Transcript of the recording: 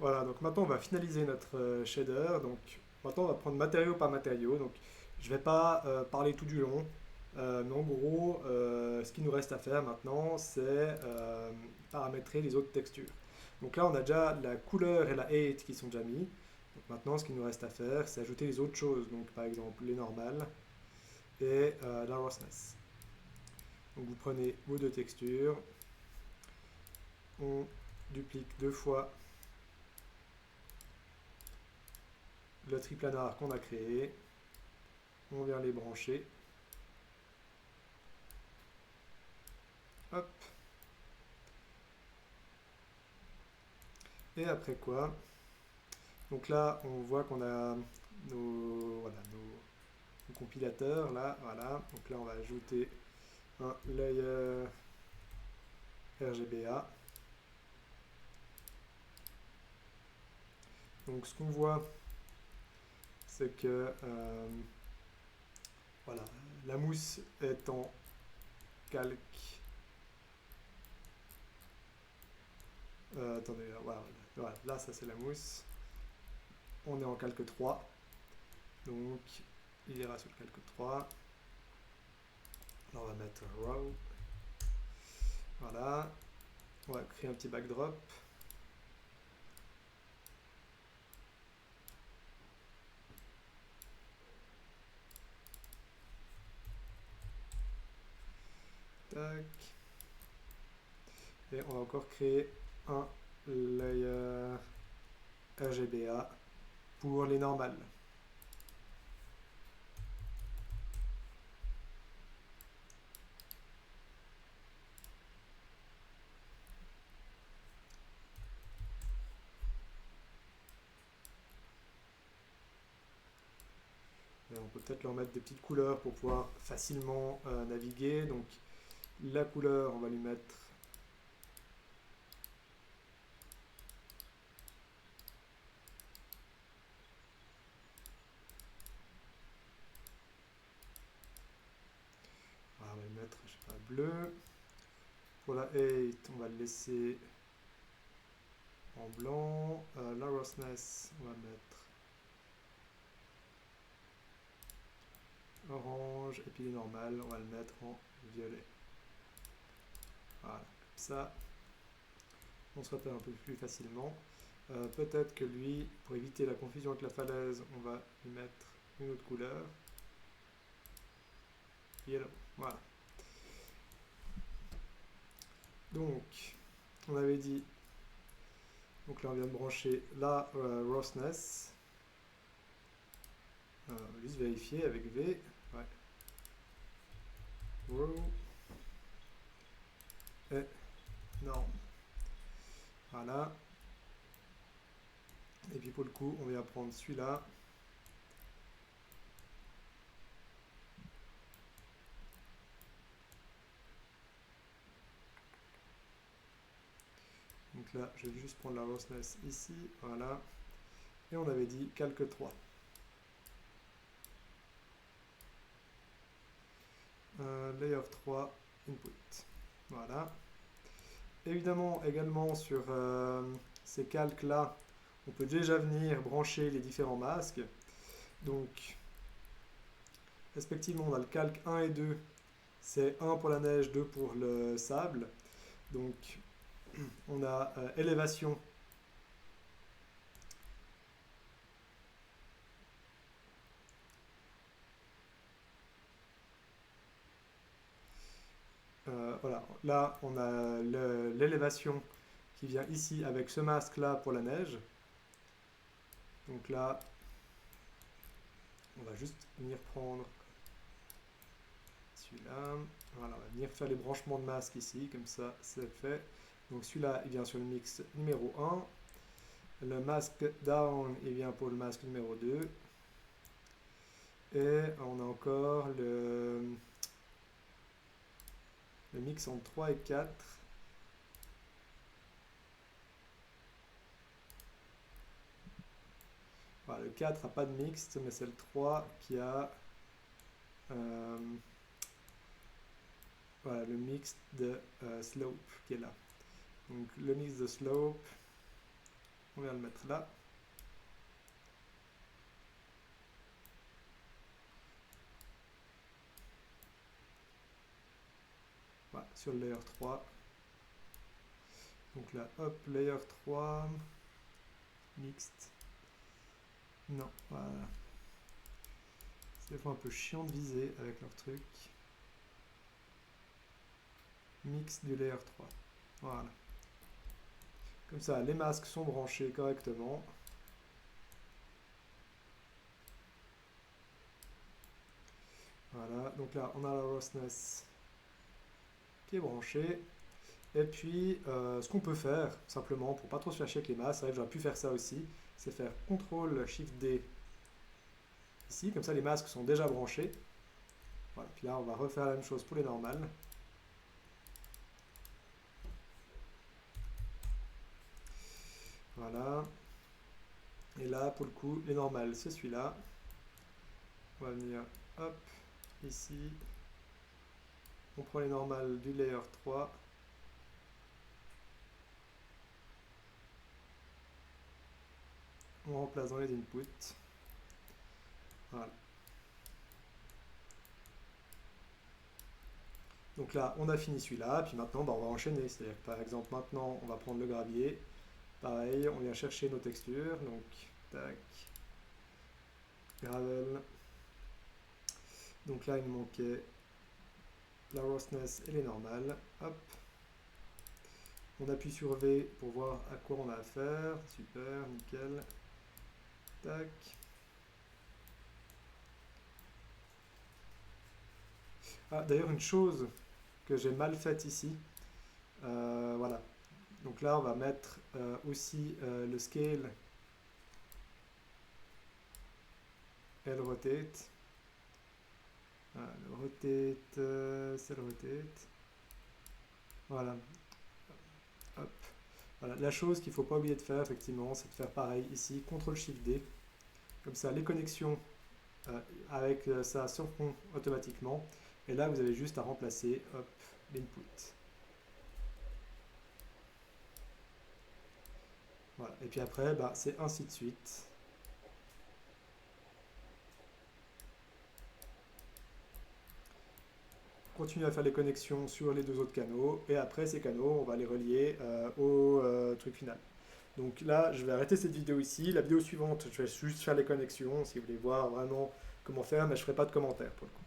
Voilà, donc maintenant on va finaliser notre shader. Donc maintenant on va prendre matériau par matériau. Donc je vais pas parler tout du long, mais en gros, ce qu'il nous reste à faire maintenant, c'est paramétrer les autres textures. Donc là on a déjà la couleur et la height qui sont déjà mis. Donc maintenant ce qu'il nous reste à faire, c'est ajouter les autres choses. Donc par exemple les normales et la roughness. Donc vous prenez vos deux textures, on duplique deux fois le triplanar qu'on a créé, on vient les brancher. Hop. Et après quoi? Donc là, on voit qu'on a voilà, nos compilateurs. Là, voilà. Donc là, on va ajouter un layer RGBA. Donc ce qu'on voit, c'est que voilà, la mousse est en calque. Attendez, voilà, voilà, là, ça c'est la mousse. On est en calque 3. Donc il ira sur le calque 3. Là, on va mettre row. Voilà. On va créer un petit backdrop. Tac. Et on va encore créer un layer RGBA pour les normales. Et on peut peut-être leur mettre des petites couleurs pour pouvoir facilement naviguer. Donc la couleur, on va lui mettre on va lui mettre, je sais pas, bleu. Pour la 8, on va le laisser en blanc. La roughness, on va mettre orange. Et puis les normales, on va le mettre en violet. Voilà, comme ça, on se repère un peu plus facilement. Peut-être que lui, pour éviter la confusion avec la falaise, on va lui mettre une autre couleur. Yellow. Voilà. Donc, on avait dit, donc là on vient de brancher la roughness. On va juste vérifier avec V. Ouais. Row. Et norme. Voilà. Et puis pour le coup, on vient prendre celui-là. Donc là, je vais juste prendre la roughness ici. Voilà. Et on avait dit calque 3. Layer 3, input. Voilà. Évidemment, également sur ces calques-là, on peut déjà venir brancher les différents masques. Donc, respectivement, on a le calque 1 et 2, c'est 1 pour la neige, 2 pour le sable. Donc, on a élévation. Voilà, là, on a l'élévation qui vient ici avec ce masque-là pour la neige. Donc là, on va juste venir prendre celui-là. Voilà, on va venir faire les branchements de masque ici, comme ça, c'est fait. Donc celui-là, il vient sur le mix numéro 1. Le masque down, il vient pour le masque numéro 2. Et on a encore le mix entre 3 et 4. Voilà, le 4 n'a pas de mixte, mais c'est le 3 qui a euh, voilà, le mix de slope qui est là. Donc le mix de slope, On vient le mettre là. Voilà, sur le layer 3. Donc là, hop, layer 3, mixte. Non, voilà. C'est des fois un peu chiant de viser avec leur truc. Mix du layer 3. Voilà. Comme ça, les masques sont branchés correctement. Voilà, donc là, on a la roughness qui est branchée. Et puis, ce qu'on peut faire, simplement, pour pas trop se faire chier avec les masques, c'est vrai que j'aurais pu faire ça aussi, c'est faire CTRL-SHIFT-D ici, comme ça les masques sont déjà branchés. Voilà, puis là, on va refaire la même chose pour les normales. Voilà. Et là, pour le coup, les normales, c'est celui-là. On va venir, hop, ici. On prend les normales du layer 3. On remplace dans les inputs. Voilà. Donc là, on a fini celui-là, puis maintenant, bah, on va enchaîner. C'est-à-dire que par exemple, maintenant, on va prendre le gravier. Pareil, on vient chercher nos textures. Donc, tac, gravel. Donc là, il nous manquait la roughness et les normales. Hop. On appuie sur V pour voir à quoi on a affaire. Super, nickel. Tac. Ah, d'ailleurs, une chose que j'ai mal faite ici. Voilà. Donc là, on va mettre aussi le scale et le rotate. Voilà, le rotate, c'est le rotate. Voilà. Hop. Voilà. La chose qu'il ne faut pas oublier de faire, effectivement, c'est de faire pareil ici, CTRL-SHIFT-D. Comme ça, les connexions avec ça se font automatiquement. Et là, vous avez juste à remplacer l'input. Voilà. Et puis après, bah, c'est ainsi de suite. Continue à faire les connexions sur les deux autres canaux. Et après, ces canaux, on va les relier au truc final. Donc là, je vais arrêter cette vidéo ici. La vidéo suivante, je vais juste faire les connexions si vous voulez voir vraiment comment faire, mais je ne ferai pas de commentaires pour le coup.